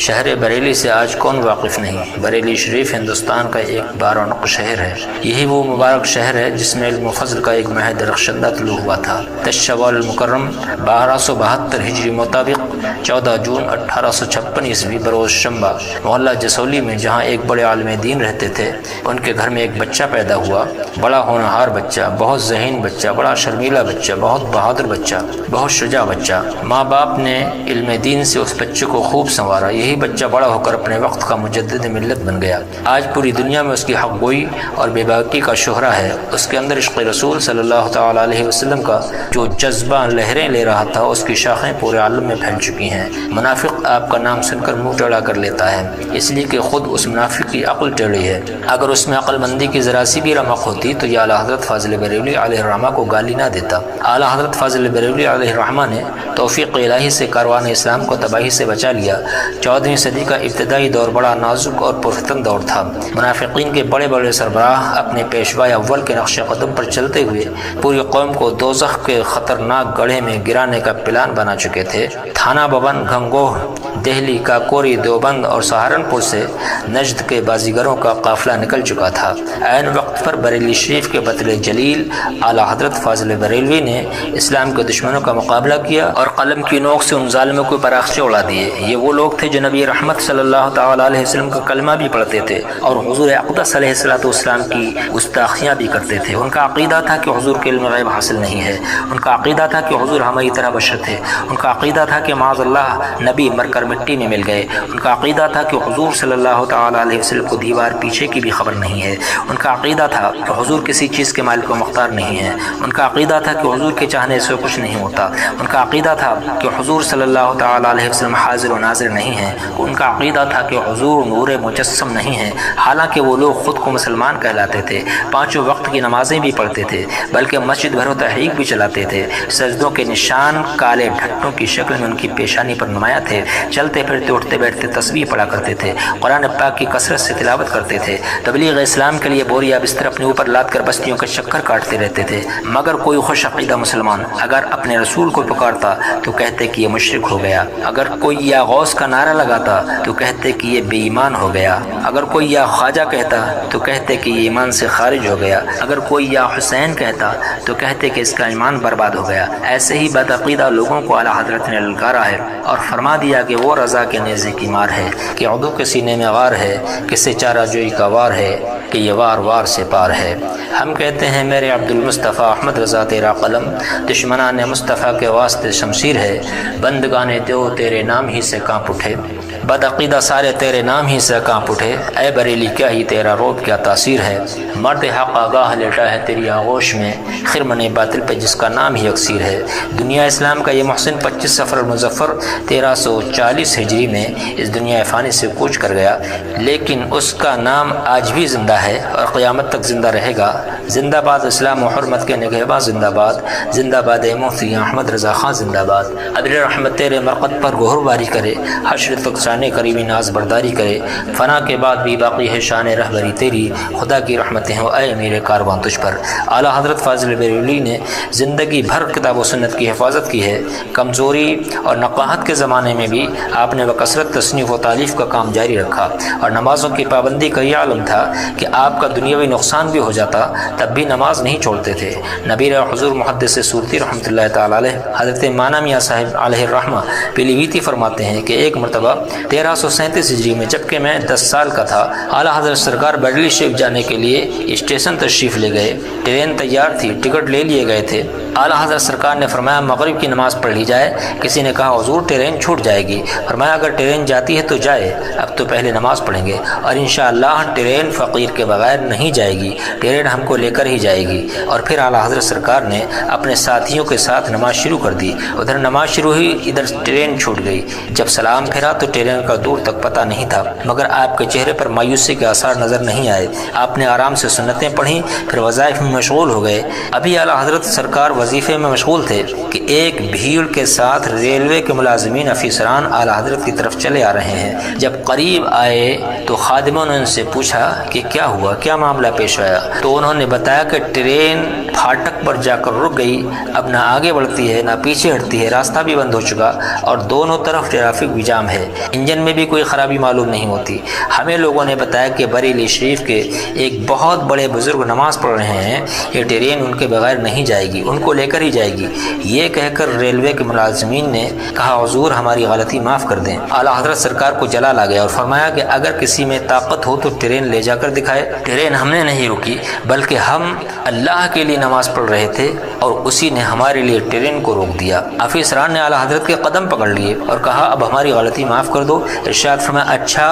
شہر بریلی سے آج کون واقف نہیں؟ بریلی شریف ہندوستان کا ایک بارونق شہر ہے۔ یہی وہ مبارک شہر ہے جس میں علم و فضل کا ایک مہد درخشندہ طلوع ہوا تھا۔ 10 شوال المکرم 1272 ہجری مطابق 14 جون 1856 عیسوی بروز شنبہ محلہ جسولی میں جہاں ایک بڑے عالم دین رہتے تھے، ان کے گھر میں ایک بچہ پیدا ہوا، بڑا ہونہار بچہ، بہت ذہین بچہ، بڑا شرمیلا بچہ، بہت بہادر بچہ، بہت شجاع بچہ۔ ماں باپ نے علم دین سے اس بچے کو خوب سنوارا۔ یہی بچہ بڑا ہو کر اپنے وقت کا مجدد ملت بن گیا۔ آج پوری دنیا میں اس کی حق گوئی اور بے باکی کا شہرہ ہے۔ اس کے اندر عشق رسول صلی اللہ تعالی علیہ وسلم کا جو جذبہ لہریں لے رہا تھا، اس کی شاخیں پورے عالم میں پھیل چکی ہیں۔ منافق آپ کا نام سن کر منہ ٹیڑھا کر لیتا ہے، اس لیے کہ خود اس منافق کی عقل ٹیڑھی ہے۔ اگر اس میں عقل مندی کی ذرا سی بھی رمق ہوتی تو یہ اعلیٰ حضرت فاضل بریلوی علیہ الرحمہ کو گالی نہ دیتا۔ اعلیٰ حضرت فاضل بریلوی علیہ الرحمہ نے توفیق الہی سے کاروان اسلام کو تباہی سے بچا لیا۔ 14ویں صدی کا ابتدائی دور بڑا نازک اور پرفتن دور تھا۔ منافقین کے بڑے بڑے سربراہ اپنے پیشوا اول کے نقش قدم پر چلتے ہوئے پوری قوم کو دوزخ کے خطرناک گڑھے میں گرانے کا پلان بنا چکے تھے۔ تھانہ بھون، گھنگوہ، دہلی، کاکوری، دیوبند اور سہارنپور سے نجد کے بازیگروں کا قافلہ نکل چکا تھا۔ عین وقت پر بریلی شریف کے بطل جلیل اعلیٰ حضرت فاضل بریلوی نے اسلام کے دشمنوں کا مقابلہ کیا اور قلم کی نوک سے ان ظالموں کو پراخچے اڑا دیے۔ یہ وہ لوگ تھے جو نبی رحمت صلی اللہ تعالی علیہ وسلم کا کلمہ بھی پڑھتے تھے اور حضور اقدس علیہ السلام کی گستاخیاں بھی کرتے تھے۔ ان کا عقیدہ تھا کہ حضور کے علم غیب حاصل نہیں ہے۔ ان کا عقیدہ تھا کہ حضور ہماری طرح بشر تھے۔ ان کا عقیدہ تھا کہ معاذ اللہ نبی مر کر مٹی میں مل گئے۔ ان کا عقیدہ تھا کہ حضور صلی اللہ تعالی علیہ وسلم کو دیوار پیچھے کی بھی خبر نہیں ہے۔ ان کا عقیدہ تھا کہ حضور کسی چیز کے مالک و مختار نہیں ہے۔ ان کا عقیدہ تھا کہ حضور کے چاہنے سے کچھ نہیں ہوتا۔ ان کا عقیدہ تھا کہ حضور صلی اللہ تعالی علیہ وسلم حاضر و ناظر نہیں ہیں۔ ان کا عقیدہ تھا کہ حضور نور مجسم نہیں ہیں، حالانکہ وہ لوگ خود کو مسلمان کہلاتے تھے، 5 وقت کی نمازیں بھی پڑھتے تھے، بلکہ مسجد بھر و تحریک بھی چلاتے تھے۔ سجدوں کے نشان کالے ڈھٹوں کی شکل میں ان کی پیشانی پر نمایاں تھے۔ چلتے پھرتے اٹھتے بیٹھتے تسبیح پڑھا کرتے تھے، قرآن پاک کی کثرت سے تلاوت کرتے تھے، تبلیغ اسلام کے لیے بوریا بستر اپنے اوپر لاد کر بستیوں کا چکر کاٹتے رہتے تھے۔ مگر کوئی خوش عقیدہ مسلمان اگر اپنے رسول کو پکارتا تو کہتے کہ یہ مشرک ہو گیا، اگر کوئی یا غوث کا نعرہ لگاتا تو کہتے کہ یہ بے ایمان ہو گیا، اگر کوئی یا خواجہ کہتا تو کہتے کہ یہ ایمان سے خارج ہو گیا، اگر کوئی یا حسین کہتا تو کہتے کہ اس کا ایمان برباد ہو گیا۔ ایسے ہی بدعقیدہ لوگوں کو اعلیٰ حضرت نے للکارا ہے اور فرما دیا کہ وہ رضا کے نیزے کی مار ہے، کہ عدو کے سینے میں غار ہے، کسے چارہ جوئی کا وار ہے، کہ یہ وار وار سے پار ہے۔ ہم کہتے ہیں میرے عبد المصطفیٰ احمد رضا تیرا قلم، دشمنان مصطفیٰ کے واسطے شمشیر ہے، بندگان دیو تیرے نام ہی سے کانپ اٹھے، بدعقیدہ سارے تیرے نام ہی سے کانپ اٹھے، اے بریلی کیا ہی تیرا روب کیا تاثیر ہے، مرد حق آگاہ لیٹا ہے تیری آغوش میں، خرمن باطل پہ جس کا نام ہی اکثیر ہے۔ دنیا اسلام کا یہ محسن 25 صفر المظفر 1340 ہجری میں اس دنیا فانی سے کوچ کر گیا، لیکن اس کا نام آج بھی زندہ ہے اور قیامت تک زندہ رہے گا۔ زندہ باد اسلام و حرمت کے نگہباں، زندہ باد، زندہ باد مفتی احمد رضا خان، زندہ باد۔ عدل رحمت تیرے مرقد پر گوہر باری کرے، حشر تک شان کریمی ناز برداری کرے، فنا کے بعد بھی باقی ہے شان رہبری تیری، خدا کی رحمتیں ہو اے میرے کارواں تجھ پر۔ اعلیٰ حضرت فاضل بریلوی نے زندگی بھر کتاب و سنت کی حفاظت کی ہے۔ کمزوری اور نقاہت کے زمانے میں بھی آپ نے بکثرت تصنیف و تالیف کا کام جاری رکھا اور نمازوں کی پابندی کا یہ عالم تھا کہ آپ کا دنیاوی نقصان بھی ہو جاتا تب بھی نماز نہیں چھوڑتے تھے۔ نبی حضور محدث صورتی رحمۃ اللہ تعالی علیہ حضرت مانا میاں صاحب علیہ الرحمہ پیلی ویتی فرماتے ہیں کہ ایک مرتبہ 1337 ہجری میں جبکہ میں 10 سال کا تھا، اعلیٰ حضرت سرکار بریلی شریف جانے کے لیے اسٹیشن تشریف لے گئے۔ ٹرین تیار تھی، ٹکٹ لے لیے گئے تھے۔ اعلیٰ حضرت سرکار نے فرمایا مغرب کی نماز پڑھ لی جائے۔ کسی نے کہا حضور ٹرین چھوٹ جائے گی۔ فرمایا اگر ٹرین جاتی ہے تو جائے، اب تو پہلے نماز پڑھیں گے اور انشاءاللہ ٹرین فقیر کے بغیر نہیں جائے گی، ٹرین ہم کو لے کر ہی جائے گی۔ اور پھر اعلیٰ حضرت سرکار نے اپنے ساتھیوں کے ساتھ نماز شروع کر دی۔ ادھر نماز شروع ہوئی، ادھر ٹرین چھوٹ گئی۔ جب سلام پھرا تو ٹرین کا دور تک پتہ نہیں تھا، مگر آپ کے چہرے پر مایوسی کے آثار نظر نہیں آئے۔ آپ نے آرام سے سنتیں پڑھیں، پھر وظائف میں مشغول ہو گئے۔ ابھی اعلیٰ حضرت سرکار وظیفے میں مشغول تھے کہ ایک بھیڑ کے ساتھ ریلوے کے ملازمین افسران اعلیٰ حضرت کی طرف چلے آ رہے ہیں۔ جب قریب آئے تو خادموں نے ان سے پوچھا کہ کیا ہوا، کیا معاملہ پیش آیا؟ تو انہوں نے بتایا کہ ٹرین پھاٹک پر جا کر رک گئی، اب نہ آگے بڑھتی ہے نہ پیچھے ہٹتی ہے، راستہ بھی بند ہو چکا اور دونوں طرف ٹریفک بھی جام ہے، انجن میں بھی کوئی خرابی معلوم نہیں ہوتی۔ ہمیں لوگوں نے بتایا کہ بریلی شریف کے ایک بہت بڑے بزرگ نماز پڑھ رہے ہیں، یہ ٹرین ان کے بغیر نہیں جائے گی، ان کو لے کر ہی جائے گی۔ یہ کہہ کر ریلوے کے ملازمین نے کہا حضور ہماری غلطی معاف کر دیں۔ اعلیٰ حضرت سرکار کو جلال آ گیا اور فرمایا کہ اگر کسی میں طاقت ہو تو ٹرین لے جا کر دکھائے۔ ٹرین ہم نے نہیں رکی بلکہ ہم اللہ کے لیے نماز پڑھ رہے تھے اور اسی نے ہمارے لیے ٹرین کو روک دیا۔ افسران نے اعلیٰ حضرت کے قدم پکڑ لیے اور کہا اب ہماری غلطی معاف کر دو۔ ارشاد فرمایا اچھا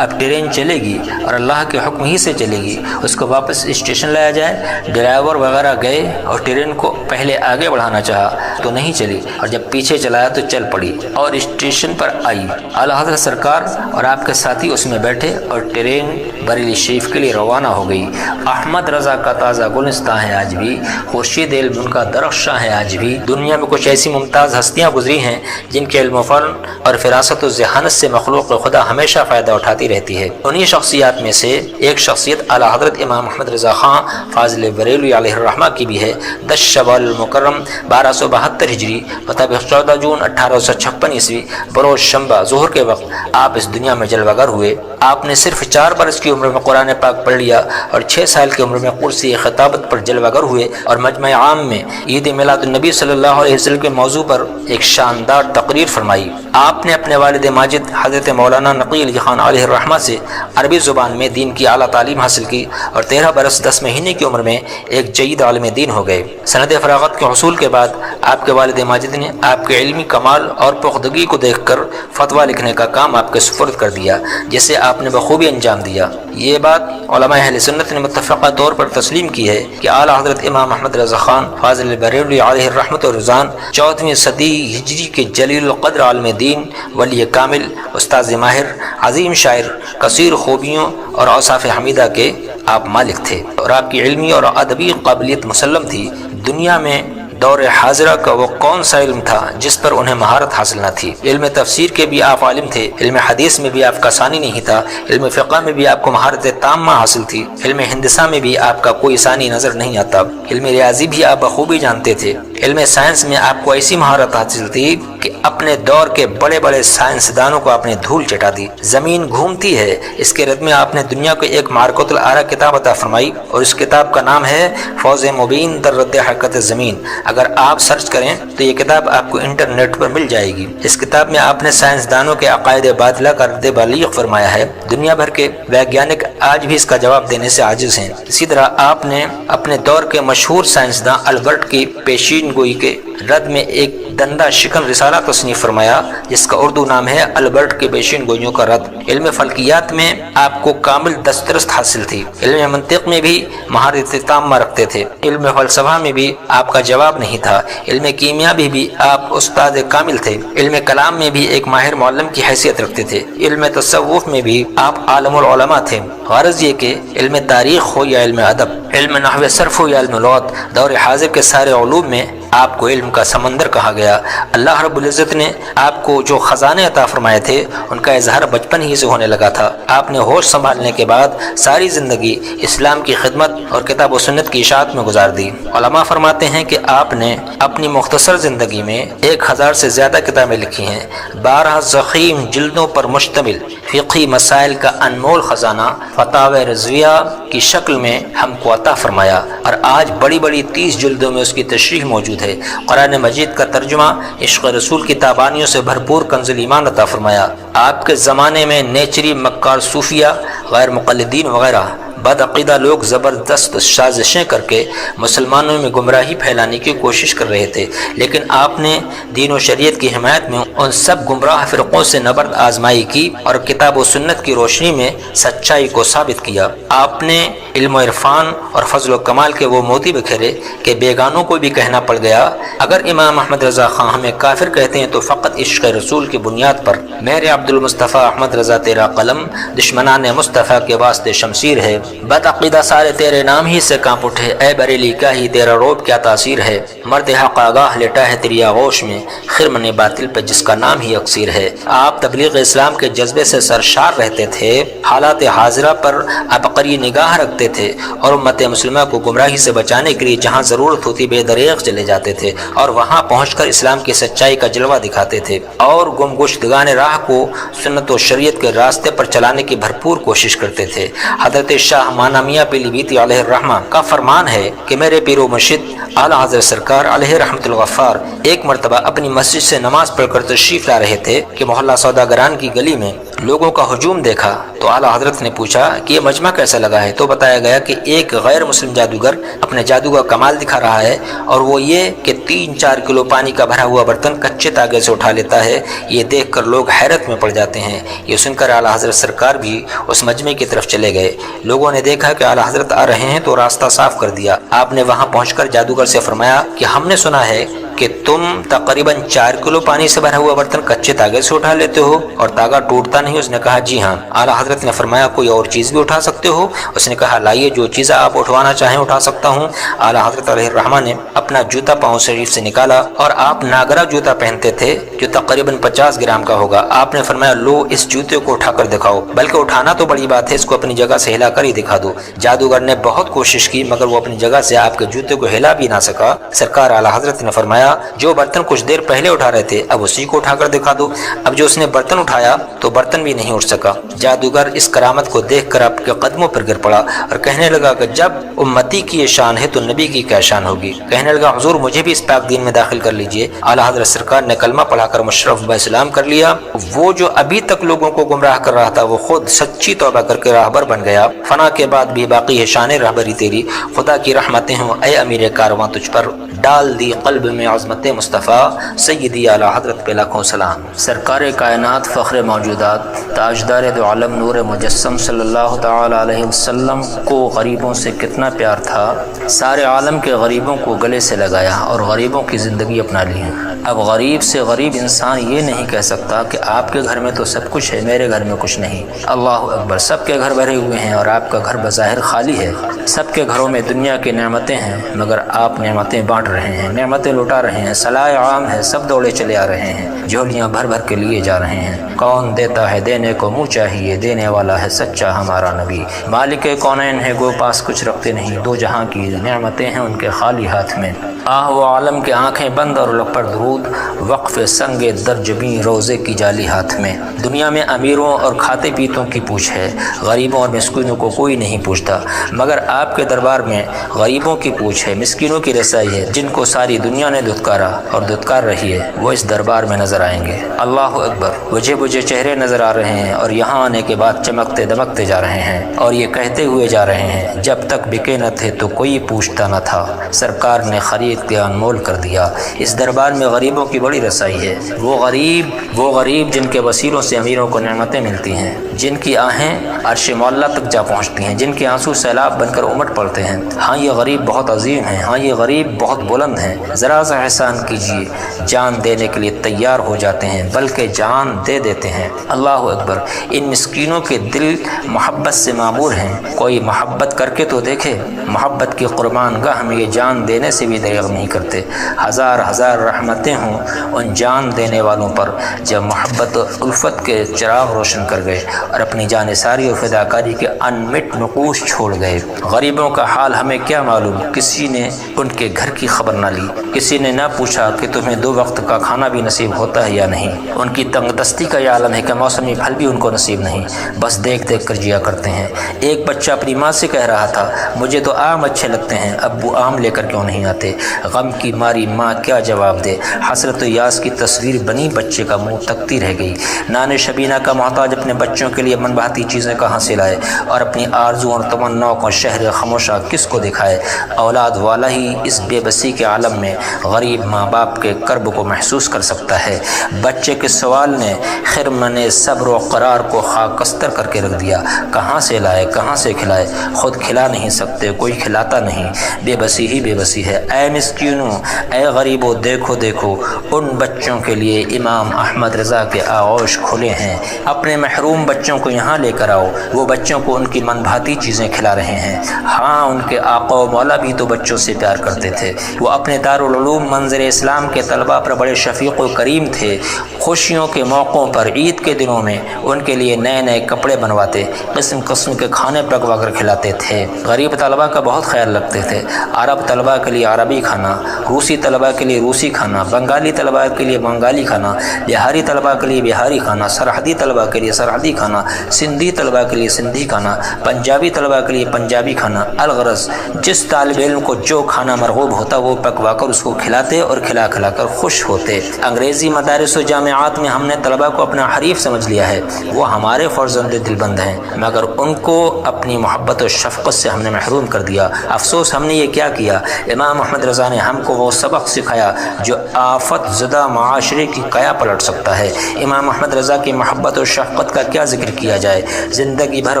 اب ٹرین چلے گی اور اللہ کے حکم ہی سے چلے گی، اس کو واپس اسٹیشن لایا جائے۔ ڈرائیور وغیرہ گئے اور ٹرین کو پہلے آگے بڑھانا چاہا تو نہیں چلی اور جب پیچھے چلایا تو چل پڑی اور اسٹیشن پر آئی۔ اعلیٰ حضرت سرکار اور آپ کے ساتھی اس میں بیٹھے اور ٹرین بریلی شریف کے لیے روانہ ہو گئی۔ احمد رضا کا تازہ گلستان ہے آج بھی، خورشید علم ان کا درخشاں ہے آج بھی۔ دنیا میں کچھ ایسی ممتاز ہستیاں گزری ہیں جن کے علم و فن اور فراست و ذہانت سے مخلوق خدا ہمیشہ فائدہ اٹھاتی رہتی ہے۔ انہی شخصیات میں سے ایک شخصیت اعلیٰ حضرت امام محمد رضا خان فاضل بریلوی علیہ الرحمہ کی بھی ہے۔ 10 شوال المکرم 1272 ہجری مطابق 14 جون 1856 عیسوی بروز شنبہ ظہر کے وقت آپ اس دنیا میں جلوہ گر ہوئے۔ آپ نے صرف 4 برس کی عمر میں قرآن پاک پڑھ لیا اور 6 سال کی عمر میں کرسی خطابت پر جلوہ گر ہوئے اور مجمع عام میں عید میلاد النبی صلی اللہ علیہ وسلم کے موضوع پر ایک شاندار تقریر فرمائی۔ آپ نے اپنے والد ماجد حضرت مولانا نقی علی خان علیہ الرحمہ سے عربی زبان میں دین کی اعلیٰ تعلیم حاصل کی اور 13 برس 10 مہینے کی عمر میں ایک جید عالم دین ہو گئے۔ سند فراغت کے حصول کے بعد آپ کے والد ماجد نے آپ کے علمی کمال اور پختگی کو دیکھ کر فتویٰ لکھنے کا کام آپ کے سپرد کر دیا جسے آپ نے بخوبی انجام دیا۔ یہ بات علماء اہل سنت نے متفقہ طور پر تسلیم کی ہے کہ اعلیٰ حضرت امام محمد رضا خان فاضل بریلوی علیہ الرحمۃ والرضوان 14ویں صدی ہجری کے جلیل القدر عالم دین، ولی کامل، استاذ ماہر، عظیم شاعر، کثیر خوبیوں اور اوصاف حمیدہ کے آپ مالک تھے اور آپ کی علمی اور ادبی قابلیت مسلم تھی۔ دنیا میں دور حاضرہ کا وہ کون سا علم تھا جس پر انہیں مہارت حاصل نہ تھی؟ علم تفسیر کے بھی آپ عالم تھے، علم حدیث میں بھی آپ کا ثانی نہیں تھا، علم فقہ میں بھی آپ کو مہارت تامہ حاصل تھی، علم ہندسہ میں بھی آپ کا کوئی ثانی نظر نہیں آتا، علم ریاضی بھی آپ بخوبی جانتے تھے، علم سائنس میں آپ کو ایسی مہارت حاصل تھی کہ اپنے دور کے بڑے بڑے سائنسدانوں کو آپ نے دھول چٹا دی۔ زمین گھومتی ہے اس کے رد میں آپ نے دنیا کو ایک معرکۃ الآراء کتاب عطا فرمائی اور اس کتاب کا نام ہے فوز مبین در رد حرکت زمین۔ اگر آپ سرچ کریں تو یہ کتاب آپ کو انٹرنیٹ پر مل جائے گی۔ اس کتاب میں آپ نے سائنسدانوں کے عقائد باطلہ کا رد بلیغ فرمایا ہے۔ دنیا بھر کے ویگیانک آج بھی اس کا جواب دینے سے عاجز ہیں۔ اسی طرح آپ نے اپنے دور کے مشہور سائنسداں البرٹ کی پیشین گوئی کے رد میں ایک دندہ شکن رسالہ تصنیف فرمایا جس کا اردو نام ہے البرٹ کی پیشین گوئیوں کا رد۔ علم فلکیات میں آپ کو کامل دسترست حاصل تھی، علم منطق میں بھی مہارت تامہ رکھتے تھے، علم فلسفہ میں بھی آپ کا جواب نہیں تھا، علم کیمیا میں بھی آپ استاد کامل تھے، علم کلام میں بھی ایک ماہر معلم کی حیثیت رکھتے تھے، علم تصوف میں بھی آپ عالم العلماء تھے۔ غرض یہ کہ علم تاریخ ہو یا علم ادب، علم نحو صرف ہو یا علم لغت، دور حاضر کے سارے علوم میں آپ کو علم کا سمندر کہا گیا۔ اللہ رب العزت نے آپ کو جو خزانے عطا فرمائے تھے ان کا اظہار بچپن ہی سے ہونے لگا تھا۔ آپ نے ہوش سنبھالنے کے بعد ساری زندگی اسلام کی خدمت اور کتاب و سنت کی اشاعت میں گزار دی۔ علماء فرماتے ہیں کہ آپ نے اپنی مختصر زندگی میں 1000 سے زیادہ کتابیں لکھی ہیں، 12 ضخیم جلدوں پر مشتمل فقہی مسائل کا انمول خزانہ فتاوی رضویہ کی شکل میں ہم کو عطا فرمایا اور آج بڑی بڑی 30 جلدوں میں اس کی تشریح موجود ہے۔ قرآن مجید کا ترجمہ، عشق رسول کی تابانیوں سے بھرپور کنز ایمان عطا فرمایا۔ آپ کے زمانے میں نیچری مکار صوفیہ، غیر مقلدین وغیرہ بد عقیدہ لوگ زبردست سازشیں کر کے مسلمانوں میں گمراہی پھیلانے کی کوشش کر رہے تھے، لیکن آپ نے دین و شریعت کی حمایت میں ان سب گمراہ فرقوں سے نبرد آزمائی کی اور کتاب و سنت کی روشنی میں سچائی کو ثابت کیا۔ آپ نے علم و عرفان اور فضل و کمال کے وہ موتی بکھیرے کہ بیگانوں کو بھی کہنا پڑ گیا اگر امام احمد رضا خان ہمیں کافر کہتے ہیں تو فقط عشق رسول کی بنیاد پر۔ میرے عبد المصطفیٰ احمد رضا تیرا قلم دشمنان مصطفیٰ کے واسطے شمشیر ہے، بدعقیدہ سارے تیرے نام ہی سے کانپ اٹھے، اے بریلی کیا ہی تیرا روب کیا تاثیر ہے، مرد حق آگاہ لیٹا ہے تیری آغوش میں، خرمن باطل پہ جس کا نام ہی اکثیر ہے۔ آپ تبلیغ اسلام کے جذبے سے سرشار رہتے تھے، حالات حاضرہ پر عبقری نگاہ رکھتے تھے اور امت مسلمہ کو گمراہی سے بچانے کے لیے جہاں ضرورت ہوتی بے دریغ چلے جاتے تھے اور وہاں پہنچ کر اسلام کی سچائی کا جلوہ دکھاتے تھے اور گمگشتگان راہ کو سنت و شریعت کے راستے پر چلانے کی بھرپور کوشش کرتے تھے۔ حضرت شاہ مانا میاں پیلی بیتی علیہ الرحمہ کا فرمان ہے کہ میرے پیر و مرشد اعلیٰ حضرت سرکار علیہ رحمت الغفار ایک مرتبہ اپنی مسجد سے نماز پڑھ کر تشریف لا رہے تھے کہ محلہ سوداگران کی گلی میں لوگوں کا ہجوم دیکھا تو اعلیٰ حضرت نے پوچھا کہ یہ مجمع کیسا لگا ہے، تو بتایا گیا کہ ایک غیر مسلم جادوگر اپنے جادو کا کمال دکھا رہا ہے اور وہ یہ کہ 3-4 کلو پانی کا بھرا ہوا برتن کچے تاگے سے اٹھا لیتا ہے۔ یہ دیکھ کر لوگ حیرت میں پڑ جاتے ہیں۔ یہ سن کر اعلیٰ حضرت سرکار بھی اس مجمع کی طرف چلے گئے۔ لوگوں نے دیکھا کہ اعلیٰ حضرت آ رہے ہیں تو راستہ صاف کر دیا۔ آپ نے وہاں پہنچ کر جادوگر سے فرمایا کہ ہم نے سنا ہے کہ تم تقریباً 4 کلو پانی سے بھرا ہوا برتن کچے تاگے سے اٹھا لیتے ہو اور تاگا ٹوٹتا نہیں۔ اس نے کہا جی ہاں۔ اعلیٰ حضرت نے فرمایا کوئی اور چیز بھی اٹھا سکتے ہو؟ اس نے کہا لائیے جو چیزیں آپ اٹھوانا چاہیں اٹھا سکتا ہوں۔ اعلیٰ حضرت علیہ الرحمہ نے اپنا جوتا پاؤں شریف سے نکالا اور آپ ناگرا جوتا پہنتے تھے جو تقریباً 50 گرام کا ہوگا۔ آپ نے فرمایا لو اس جوتے کو اٹھا کر دکھاؤ، بلکہ اٹھانا تو بڑی بات ہے، اس کو اپنی جگہ سے ہلا کر ہی دکھا دو۔ جادوگر نے بہت کوشش کی مگر وہ اپنی جگہ سے آپ کے جوتے کو ہلا بھی نہ سکا۔ سرکار اعلیٰ حضرت نے فرمایا جو برتن کچھ دیر پہلے اٹھا رہے تھے اب اسی کو اٹھا کر دکھا دو۔ اب جو اس نے برتن اٹھایا تو برتن بھی نہیں اٹھ سکا۔ جادوگر اس کرامت کو دیکھ کر آپ کے قدموں پر گر پڑا اور کہنے لگا کہ جب امتی کی یہ شان ہے تو نبی کی کیا شان ہوگی۔ کہنے لگا حضور مجھے بھی اس پاک دین میں داخل کر لیجئے۔ اعلیٰ حضرت سرکار نے کلمہ پڑھا کر مشرف اسلام کر لیا۔ وہ جو ابھی تک لوگوں کو گمراہ کر رہا تھا وہ خود سچی توبہ کر کے راہبر بن گیا۔ فنا کے بعد بھی باقی ہے شان رہبری تیری، خدا کی رحمتیں ہوں اے امیر کارواں تجھ پر، ڈال دی قلب میں عظمت مصطفیٰ، سیدی اعلیٰ حضرت پہ لاکھوں سلام۔ سرکار کائنات فخر موجودات تاجدار دو عالم نور مجسم صلی اللہ تعالی علیہ وسلم کو غریبوں سے کتنا پیار تھا، سارے عالم کے غریبوں کو گلے سے لگایا اور غریبوں کی زندگی اپنا لی۔ اب غریب سے غریب انسان یہ نہیں کہہ سکتا کہ آپ کے گھر میں تو سب کچھ ہے میرے گھر میں کچھ نہیں۔ اللہ اکبر، سب کے گھر بھرے ہوئے ہیں اور آپ کا گھر بظاہر خالی ہے۔ سب کے گھروں میں دنیا کی نعمتیں ہیں مگر آپ نعمتیں بانٹ رہے ہیں، نعمتیں لوٹا رہے ہیں، صلاح عام ہے، سب دوڑے چلے آ رہے ہیں، جھولیاں بھر بھر کے لیے جا رہے ہیں۔ کون دیتا ہے دینے کو منہ چاہیے، دینے والا ہے سچا ہمارا نبی۔ مالک کونین ہے گو پاس کچھ رکھتے نہیں، دو جہاں کی نعمتیں ہیں ان کے خالی ہاتھ میں۔ آہ وہ عالم کے آنکھیں بند اور لب پر درود، وقف سنگ درجبیں روزے کی جالی ہاتھ میں۔ دنیا میں امیروں اور کھاتے پیتوں کی پوچھ ہے، غریبوں اور مسکینوں کو کوئی نہیں پوچھتا، مگر آپ کے دربار میں غریبوں کی پوچھ ہے، مسکینوں کی رسائی ہے۔ جن کو ساری دنیا نے دھتکارا اور دھتکار رہی ہے وہ اس دربار میں نظر آئیں گے۔ اللہ اکبر، بجھے بجھے چہرے نظر آ رہے ہیں اور یہاں آنے کے بعد چمکتے دمکتے جا رہے ہیں اور یہ کہتے ہوئے جا رہے ہیں جب تک بکے نہ تھے تو کوئی پوچھتا نہ تھا، سرکار نے خرید کے انمول کر دیا۔ اس دربار میں غریبوں کی بڑی رسائی ہے۔ وہ غریب جن کے وسیلوں سے امیروں کو نعمتیں ملتی ہیں، جن کی آہیں عرش معلیٰ تک جا پہنچتی ہیں، جن کے آنسو سیلاب بن کر امٹ پڑتے ہیں۔ ہاں یہ غریب بہت عظیم ہیں، ہاں یہ غریب بہت بلند ہیں۔ ذرا سا احسان کیجیے، جان دینے کے لیے تیار ہو جاتے ہیں بلکہ جان دے دیتے ہیں۔ اللہ اکبر، ان مسکینوں کے دل محبت سے معمور ہیں۔ کوئی محبت کر کے تو دیکھے، محبت کی قربان گاہ میں یہ جان دینے سے بھی دریغ نہیں کرتے۔ ہزار ہزار رحمتیں ہوں ان جان دینے والوں پر جب محبت و الفت کے چراغ روشن کر گئے اور اپنی جان ساری و فداکاری کے انمٹ نقوش چھوڑ گئے۔ غریبوں کا حال ہمیں کیا معلوم، کسی نے ان کے گھر کی خبر نہ لی، کسی نے نہ پوچھا کہ تمہیں 2 وقت کا کھانا بھی نصیب ہوتا ہے یا نہیں۔ ان کی تنگ دستی کا یہ عالم ہے کہ موسمی پھل بھی ان کو نصیب نہیں، بس دیکھ دیکھ کر جیا کرتے ہیں۔ ایک بچہ اپنی ماں سے کہہ رہا تھا مجھے تو آم اچھے لگتے ہیں، ابو آم لے کر کیوں نہیں آتے؟ غم کی ماری ماں کیا جواب دے، حسرت و یاس کی تصویر بنی بچے کا منہ تکتی رہ گئی۔ نان شبینہ کا محتاج اپنے بچوں کے لیے من بہتی چیزیں کہاں سے لائے اور اپنی آرزو اور تمناؤں کو شہر خاموشہ کس کو دکھائے؟ اولاد والا ہی اس بے بسی کے عالم میں غریب ماں باپ کے کرب کو محسوس کر سکتا ہے۔ بچے کے سوال نے خرمن صبر و قرار کو خاکستر کر کے رکھ دیا۔ کہاں سے لائے، کہاں سے کھلائے؟ خود کھلا نہیں سکتے، کوئی کھلاتا نہیں، بے بسی ہی بے بسی ہے۔ اے مسکینوں، اے غریبوں، دیکھو دیکھو ہو ان بچوں کے لیے امام احمد رضا کے آغوش کھلے ہیں، اپنے محروم بچوں کو یہاں لے کر آؤ، وہ بچوں کو ان کی من بھاتی چیزیں کھلا رہے ہیں۔ ہاں، ان کے آقا و مولا بھی تو بچوں سے پیار کرتے تھے، وہ اپنے دارالعلوم منظر اسلام کے طلباء پر بڑے شفیق و کریم تھے، خوشیوں کے موقعوں پر عید کے دنوں میں ان کے لیے نئے نئے کپڑے بنواتے، قسم قسم کے کھانے پکوا کر کھلاتے تھے، غریب طلباء کا بہت خیال رکھتے تھے، عرب طلباء کے لیے عربی کھانا، روسی طلباء کے لیے روسی کھانا، بنگالی طلباء کے لیے بنگالی کھانا، بہاری طلباء کے لیے بہاری کھانا، سرحدی طلباء کے لیے سرحدی کھانا، سندھی طلباء کے لیے سندھی کھانا، پنجابی طلباء کے لیے پنجابی کھانا، الغرض جس طالب علم کو جو کھانا مرغوب ہوتا وہ پکوا کر اس کو کھلاتے اور کھلا کھلا کر خوش ہوتے۔ انگریزی مدارس و جامعات میں ہم نے طلباء کو اپنا حریف سمجھ لیا ہے، وہ ہمارے فرزند دلبند ہیں، مگر ان کو اپنی محبت و شفقت سے ہم نے محروم کر دیا۔ افسوس ہم نے یہ کیا کیا؟ امام احمد رضا نے ہم کو وہ سبق سکھایا جو آفت زدہ معاشرے کی قیا پلٹ سکتا ہے۔ امام احمد رضا کی محبت و شفقت کا کیا ذکر کیا جائے؟ زندگی بھر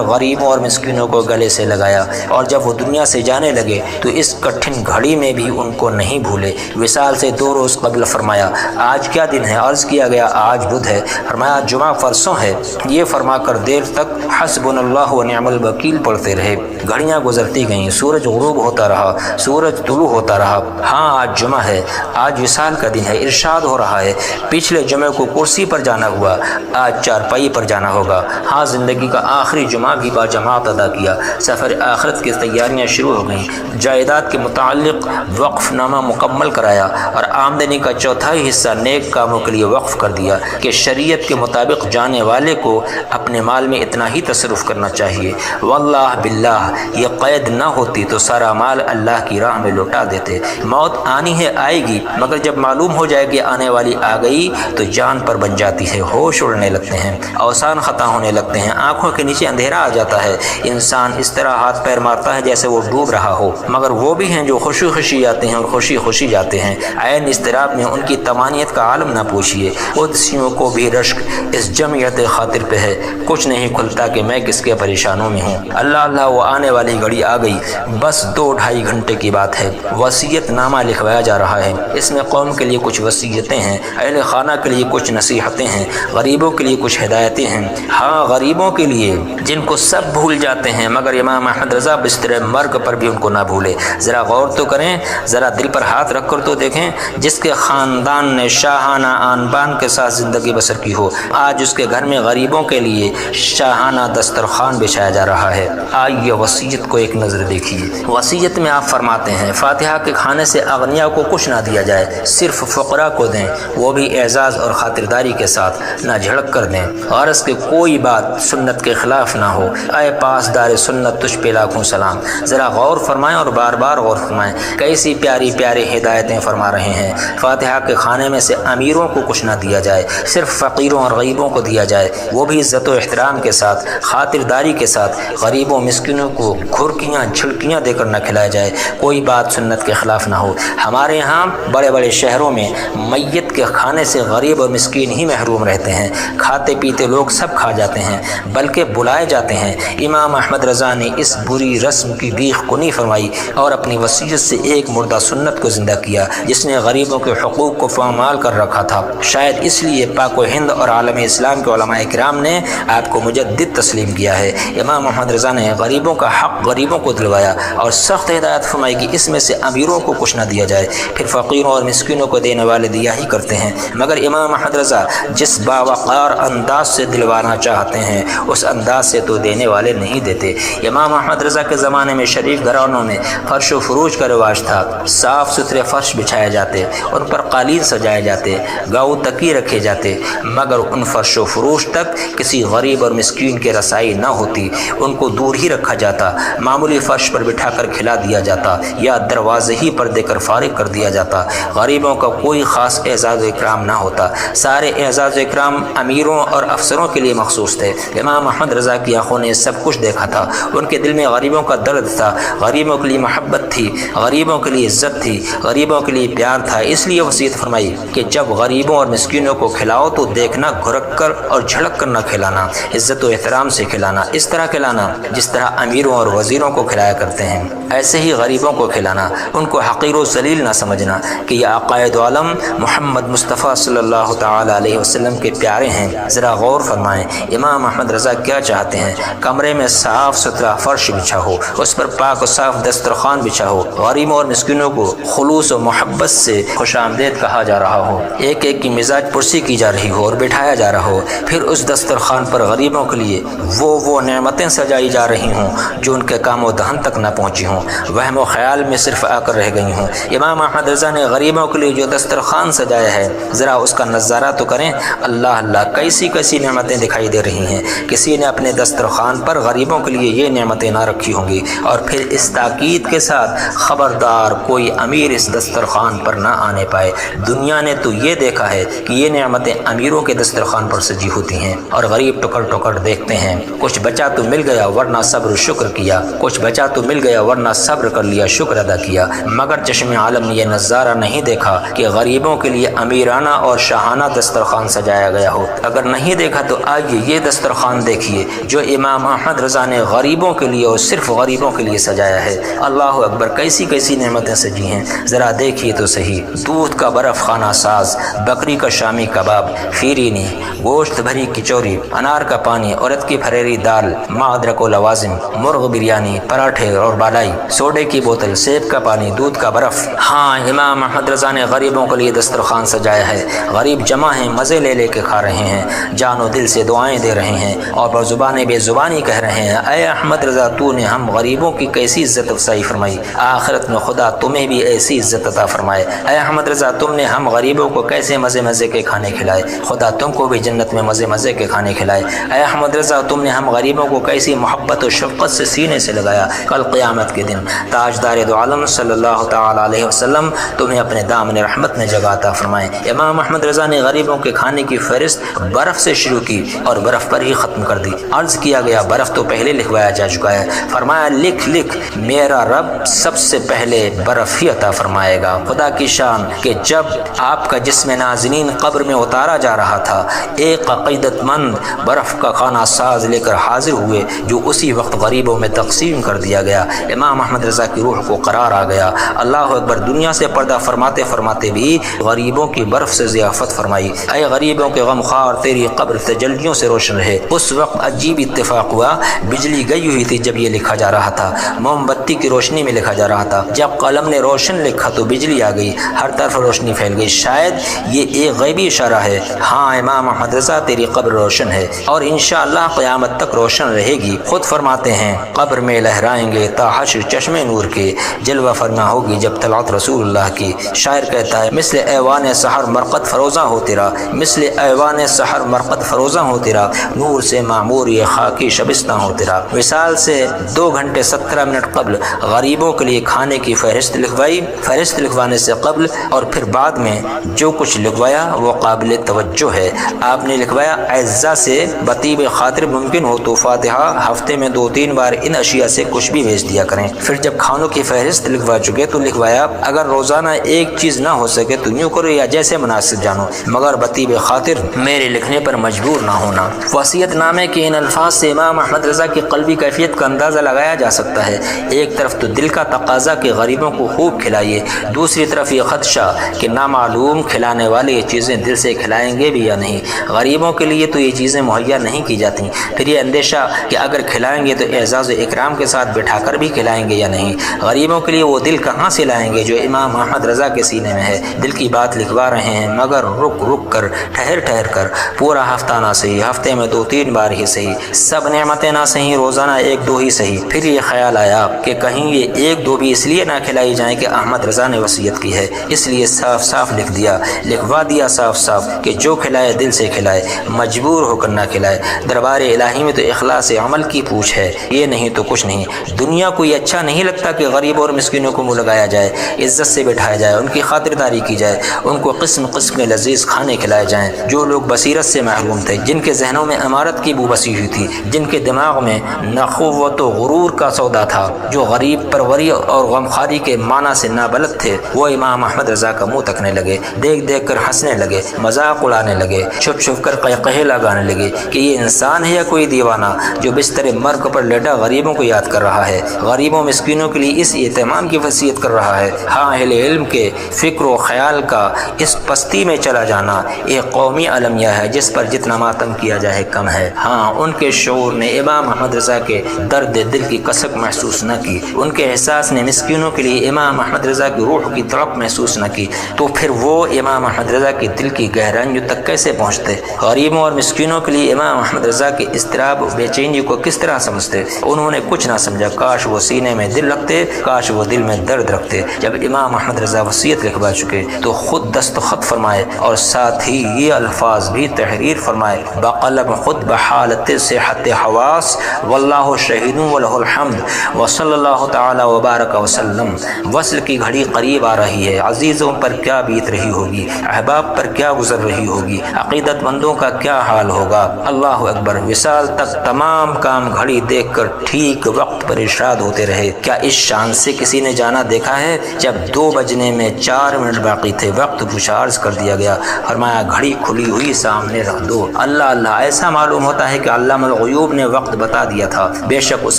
غریبوں اور مسکینوں کو گلے سے لگایا، اور جب وہ دنیا سے جانے لگے تو اس کٹھن گھڑی میں بھی ان کو نہیں بھولے۔ وصال سے 2 روز قبل فرمایا آج کیا دن ہے؟ عرض کیا گیا آج بدھ ہے، فرمایا جمعہ پرسوں ہے۔ یہ فرما کر دیر تک حسبنا اللہ و نعم الوکیل پڑھتے رہے۔ گھڑیاں گزرتی گئیں، سورج غروب ہوتا رہا، سورج طلوع ہوتا رہا۔ ہاں آج جمعہ ہے، آج وصال کا دن ہے۔ ارشاد ہو رہا ہے پچھلے جمعے کو کرسی پر جانا ہوا، آج چارپائی پر جانا ہوگا۔ ہاں زندگی کا آخری جمعہ بھی باجماعت ادا کیا، سفر آخرت کی تیاریاں شروع ہو گئیں، جائیداد کے متعلق وقف نامہ مکمل کرایا اور آمدنی کا 1/4 حصہ نیک کاموں کے لیے وقف کر دیا کہ شریعت کے مطابق جانے والے کو اپنے مال میں اتنا ہی تصرف کرنا چاہیے۔ واللہ باللہ یہ قید نہ ہوتی تو سارا مال اللہ کی راہ میں لوٹا دیتے۔ موت آنی ہے، آئے گی، مگر جب معلوم ہو جائے کہ آنے والی آ گئی تو جان پر بن جاتی ہے، ہوش اڑنے لگتے ہیں، اوسان خطا ہونے لگتے ہیں، آنکھوں کے نیچے اندھیرا آ جاتا ہے، انسان اس طرح ہاتھ پیر مارتا ہے جیسے وہ ڈوب رہا ہو۔ مگر وہ بھی ہیں جو خوشی خوشی آتے ہیں اور خوشی خوشی جاتے ہیں۔ عین اضطراب میں ان کی تمانیت کا عالم نہ پوچھیے، قدسیوں کو بھی رشک اس جمعیت خاطر پہ ہے، کچھ نہیں کھلتا کہ میں کس کے پریشانوں میں ہوں۔ اللہ اللہ وہ آنے والی گھڑی آ گئی، بس 2-2.5 گھنٹے کی بات ہے۔ وصیت نامہ لکھوایا جا رہا ہے، اس میں قوم کے لیے کچھ وصیتیں ہیں، اہل خانہ کے لیے کچھ نصیحتیں ہیں، غریبوں کے لیے کچھ ہدایتیں ہیں۔ ہاں غریبوں کے لیے جن کو سب بھول جاتے ہیں، مگر امام احمد رضا بستر مرگ پر بھی ان کو نہ بھولے۔ ذرا غور تو کریں، ذرا دل پر ہاتھ رکھ کر تو دیکھیں، جس کے خاندان نے شاہانہ آن بان کے ساتھ زندگی بسر کی ہو، آج اس کے گھر میں غریبوں کے لیے شاہانہ دسترخوان بچھایا جا رہا ہے۔ آئیے وصیت کو ایک نظر دیکھیے۔ وصیت میں آپ فرماتے ہیں فاتحہ کے کھانے سے اغنیا کو کچھ نہ دیا جائے، صرف فقراء کو دیں، وہ بھی اعزاز اور خاطرداری کے ساتھ، نہ جھڑک کر دیں، غرض کہ کوئی بات سنت کے خلاف نہ ہو۔ اے پاسدار سنت تجھ پہ لاکھوں سلام۔ ذرا غور فرمائیں اور بار بار غور فرمائیں، کیسی پیاری پیاری ہدایتیں فرما رہے ہیں۔ فاتحہ کے کھانے میں سے امیروں کو کچھ نہ دیا جائے، صرف فقیروں اور غریبوں کو دیا جائے، وہ بھی عزت و احترام کے ساتھ، خاطرداری کے ساتھ۔ غریبوں مسکینوں کو گھرکیاں جھڑکیاں دے کر نہ کھلایا جائے، کوئی بات سنت کے خلاف نہ ہو۔ ہمارے ہاں بڑے بڑے شہروں میں میت کے کھانے سے غریب اور مسکین ہی محروم رہتے ہیں، کھاتے پیتے لوگ سب کھا جاتے ہیں، بلکہ بلائے جاتے ہیں۔ امام احمد رضا نے اس بری رسم کی بیخ کنی فرمائی اور اپنی وصیت سے ایک مردہ سنت کو زندہ کیا جس نے غریبوں کے حقوق کو پامال کر رکھا تھا۔ شاید اس لیے پاک و ہند اور عالم اسلام کے علماء کرام نے آپ کو مجدد تسلیم کیا ہے۔ امام محمد رضا نے غریبوں کا حق غریبوں کو دلوایا اور سخت ہدایت فرمائی کہ اس میں سے امیروں کو کچھ نہ دیا جائے، پھر فقیروں اور مسکینوں کو دینے والے دیا ہی کرتے ہیں۔ مگر امام محمد رضا جس باوقار انداز سے دلوانا چاہتے ہیں اس انداز سے تو دینے والے نہیں دیتے۔ امام احمد رضا کے زمانے میں شریف گھرانوں میں فرش و فروش کا رواج تھا، صاف ستھرے فرش بچھائے جاتے، ان پر قالین سجائے جاتے، گاؤ تکی رکھے جاتے، مگر ان فرش و فروش تک کسی غریب اور مسکین کے رسائی نہ ہوتی، ان کو دور ہی رکھا جاتا، معمولی فرش پر بٹھا کر کھلا دیا جاتا یا دروازے ہی پر دے کر فارغ کر دیا جاتا۔ غریبوں کا کوئی خاص اعزاز و اکرام نہ ہوتا، سارے اعزاز و اکرام امیروں اور افسروں کے لیے مخصوص تھے۔ امام احمد رضا کی آنکھوں نے سب کچھ دیکھا تھا، ان کے دل میں غریبوں کا درد تھا، غریبوں کے لیے محبت تھی، غریبوں کے لیے عزت تھی، غریبوں کے لیے پیار تھا۔ اس لیے وصیت فرمائی کہ جب غریبوں اور مسکینوں کو کھلاؤ تو دیکھنا گھرک کر اور جھڑک کر نہ کھلانا، عزت و احترام سے کھلانا، اس طرح کھلانا جس طرح امیروں اور وزیروں کو کھلایا کرتے ہیں، ایسے ہی غریبوں کو کھلانا، ان کو حقیر و ذلیل نہ سمجھنا کہ یہ عقائد و عالم محمد مصطفیٰ صلی اللہ تعالی علیہ وسلم کے پیارے ہیں، ذرا غور فرمائیں امام احمد رضا کیا چاہتے ہیں۔ کمرے میں صاف ستھرا فرش بچھا ہو، اس پر پاک و صاف دسترخوان بچھا ہو، غریبوں اور مسکینوں کو خلوص و محبت سے خوش آمدید کہا جا رہا ہو، ایک ایک کی مزاج پرسی کی جا رہی ہو اور بٹھایا جا رہا ہو، پھر اس دسترخوان پر غریبوں کے لیے وہ نعمتیں سجائی جا رہی ہوں جو ان کے کام و دہن تک نہ پہنچی ہوں، وہم و خیال میں صرف آ کر رہ گئی ہوں۔ امام احمد رضا نے غریبوں کے لیے جو دسترخوان سجایا ہے ذرا اس کا نظارہ تو کریں۔ اللہ اللہ کیسی کیسی نعمتیں دکھائی دے رہی ہیں۔ کسی نے اپنے دسترخوان پر غریبوں کے لیے یہ نعمتیں نہ رکھی ہوں گی، اور پھر اس تاکید کے ساتھ خبردار کوئی امیر اس دسترخوان پر نہ آنے پائے۔ دنیا نے تو یہ دیکھا ہے کہ یہ نعمتیں امیروں کے دسترخوان پر سجی ہوتی ہیں اور غریب ٹکڑ ٹکڑ دیکھتے ہیں۔ کچھ بچا تو مل گیا ورنہ صبر شکر کیا، کچھ بچا تو مل گیا ورنہ صبر کر لیا، شکر ادا کیا، مگر چشم عالم نے یہ نظارہ نہیں دیکھا کہ غریبوں کے لیے امیرانہ اور شاہانہ دسترخوان سجایا گیا ہو۔ اگر نہیں دیکھا تو آئیے یہ دسترخوان دیکھیے جو امام احمد رضا نے غریبوں کے لیے اور صرف غریبوں کے لیے سجایا ہے۔ اللہ اکبر کیسی کیسی نعمتیں سجی ہیں، ذرا دیکھیے تو صحیح۔ دودھ کا برف خانہ ساز، بکری کا شامی کباب، فیرینی، گوشت بھری کچوری، انار کا پانی، عرد کی پھریری دال، ادرک و لوازم، مرغ بریانی، پراٹھے اور بالائی، سوڈے کی بوتل، سیب کا پانی، دودھ کا برف۔ ہاں امام احمد رضا نے غریبوں کے لیے دسترخوان سجایا ہے۔ غریب جمع ہیں، مزے لے لے کے کھا رہے ہیں، جان و دل سے دعائیں دے رہے ہیں اور بزبان بے زبانی کہہ رہے ہیں، اے احمد رضا تو نے ہم غریبوں کی کیسی عزت افزائی فرمائی، آخرت میں خدا تمہیں بھی ایسی عزت عطا فرمائے۔ اے احمد رضا تم نے ہم غریبوں کو کیسے مزے مزے کے کھانے کھلائے، خدا تم کو بھی جنت میں مزے مزے کے کھانے کھلائے۔ اے احمد رضا تم نے ہم غریبوں کو کیسی محبت و شفقت سے سینے سے لگایا، کل قیامت کے دن تاجدار دو عالم صلی اللہ تعالی علیہ وسلم تمہیں اپنے دامن رحمت میں جگہ عطا فرمائے۔ امام احمد رضا نے غریبوں کے کھانے کی فہرست برف سے شروع کی اور برف پر ہی ختم کر دی۔ عرض کیا گیا برف تو پہلے لکھوایا جا چکا ہے، فرمایا لکھ لکھ میرا رب سب سے پہلے برف ہی عطا فرمائے گا۔ خدا کی شان کہ جب آپ کا جسم نازنین قبر میں اتارا جا رہا تھا، ایک عقیدت مند برف کا خانہ ساز لے کر حاضر ہوئے جو اسی وقت غریبوں میں تقسیم کر دیا گیا۔ امام احمد رضا کی روح کو قرار آ گیا۔ اللہ اکبر دنیا سے پردہ فرماتے فرماتے بھی غریبوں کی برف سے ضیافت فرمائی۔ اے غریبوں کے غم خوار تیری قبر تجلیوں سے روشن رہے۔ اس وقت عجیب اتفاق ہوا، بجلی گئی ہوئی تھی جب یہ لکھا جا رہا تھا، موم بتی کی روشنی میں لکھا جا رہا تھا، جب قلم نے روشن لکھا تو بجلی آ گئی، ہر طرف روشنی پھیل گئی۔ شاید یہ ایک غیبی اشارہ ہے۔ ہاں امام احمد رضا تیری قبر روشن ہے اور انشاءاللہ قیامت تک روشن رہے گی۔ خود فرماتے ہیں قبر میں لہرائیں گے تا حشر چشم نور کے، جلوہ فرما ہوگی جب طلعت رسول اللہ کی۔ شاعر کہتا ہے مثل ایوان سحر مرقد فروزاں ہو تیرا، مثل ایوان سحر مرقد فروزاں ہو تیرا، نور سے معمور یہ خاکی شبستہ ہو تیرا۔ وصال سے 2 گھنٹے 17 منٹ قبل غریبوں کے لیے کھانے کی فہرست لکھوائی۔ فہرست لکھوانے سے قبل اور پھر بعد میں جو کچھ لکھوایا وہ قابل توجہ ہے۔ آپ نے لکھوایا اعزا سے بطیب خاطر ممکن ہو تو فاتحہ ہفتے میں 2-3 بار ان اشیاء سے کچھ بھی بھیج دیا کریں۔ پھر جب کھانوں کی فہرست لکھوا چکے تو لکھوایا اگر روزانہ ایک چیز نہ ہو سکے تو یوں کرو یا جیسے مناسب جانو، مگر بطیب خاطر میرے لکھنے پر مجبور نہ ہونا۔ وصیت نامے کے ان الفاظ سے امام احمد رضا کی قلبی کیفیت کا اندازہ لگایا جا سکتا ہے۔ ایک طرف تو دل کا تقاضا کہ غریبوں کو خوب کھلائیے، دوسری طرف یہ خدشہ کہ نامعلوم کھلانے والے یہ چیزیں دل سے کھلائیں گے بھی یا نہیں۔ غریبوں کے لیے تو یہ چیزیں مہیا نہیں کی جاتی، پھر یہ اندیشہ کہ اگر کھلائیں گے تو اعزاز و اکرام کے ساتھ بٹھا کر بھی کھلائیں گے یا نہیں۔ غریبوں کے لیے وہ دل کہاں سے لائیں گے جو امام احمد رضا کے سینے میں ہے۔ دل کی بات لکھوا رہے ہیں مگر رک رک کر، ٹھہر ٹھہر کر، پورا ہفتہ نہ صحیح، ہفتے میں 2-3 بار ہی صحیح، سب نعمتیں نہ صحیح، روزانہ 1-2 ہی صحیح۔ پھر یہ خیال آیا کہ کہیں یہ 1-2 بھی اس لیے نہ کھلائی جائیں کہ احمد رضا نے وصیت کی ہے، اس لیے صاف صاف لکھ دیا، لکھوا دیا صاف صاف کہ جو کھلائے دل سے کھلائے، مجبور ہو کر نہ کھلائے۔ دربار الہی میں تو اخلاص عمل کی پوچھ ہے، یہ نہیں تو کچھ نہیں۔ دنیا کو یہ اچھا نہیں لگتا کہ غریب اور مسکینوں کو منہ لگایا جائے، عزت سے بٹھایا جائے، ان کی خاطرداری کی جائے، ان کو قسم قسم کے لذیذ کھانے کھلائے جائیں۔ جو لوگ بصیرت سے محروم تھے، جن کے ذہنوں میں امارت کی بو بسی ہوئی تھی، جن کے دماغ میں نخوت و غرور کا سودا تھا، جو غریب پروری اور غمخواری کے معنی سے نابلد تھے، وہ امام احمد رضا کا منہ تکنے لگے، دیکھ دیکھ کر ہنسنے لگے، مذاق اڑانے لگے، چھپ چھپ کر قہقہے لگانے لگے کہ یہ انسان ہے یا کوئی دیوانہ جو بستر مرگ پر لیٹا غریبوں کو یاد کر رہا ہے، غریبوں مسکینوں کے لیے اس اہتمام کی وصیت کر رہا ہے۔ ہاں اہل علم کے فکر فکر و خیال کا اس پستی میں چلا جانا ایک قومی المیہ ہے جس پر جتنا ماتم کیا جائے کم ہے۔ ہاں، ان کے شعور نے امام احمد رضا کے درد دل کی کسک محسوس نہ کی، ان کے احساس نے مسکینوں کے لیے امام احمد رضا کی روح کی تڑپ محسوس نہ کی، تو پھر وہ امام احمد رضا کے دل کی گہرائیوں تک کیسے پہنچتے؟ غریبوں اور مسکینوں کے لیے امام احمد رضا کے اضطراب و بے چینی کو کس طرح سمجھتے؟ انہوں نے کچھ نہ سمجھا۔ کاش وہ سینے میں دل رکھتے، کاش وہ دل میں درد رکھتے۔ جب امام احمد رضا وصیت لکھوا چکے تو خود دستخط فرمائے اور ساتھ ہی یہ الفاظ بھی تحریر فرمائے: بقلم خود بحالت صحت حواس واللہ شہید ولہ الحمد وصلی اللہ تعالی وبارک وسلم۔ وصل کی گھڑی قریب آ رہی ہے، عزیزوں پر کیا بیت رہی ہوگی، احباب پر کیا گزر رہی ہوگی، عقیدت مندوں کا کیا حال ہوگا۔ اللہ اکبر۔ وصال تک تمام کام گھڑی دیکھ کر ٹھیک وقت پر ارشاد ہوتے رہے۔ کیا اس شان سے کسی نے جانا دیکھا ہے؟ جب 2 بجنے میں 4 منٹ باقی تھے، وقت پچارج کر دیا گیا، فرمایا گھڑی کھلی ہوئی سامنے رکھ دو۔ اللہ اللہ، ایسا معلوم ہوتا ہے کہ علامہ الغیوب نے وقت بتا دیا تھا۔ بے شک اس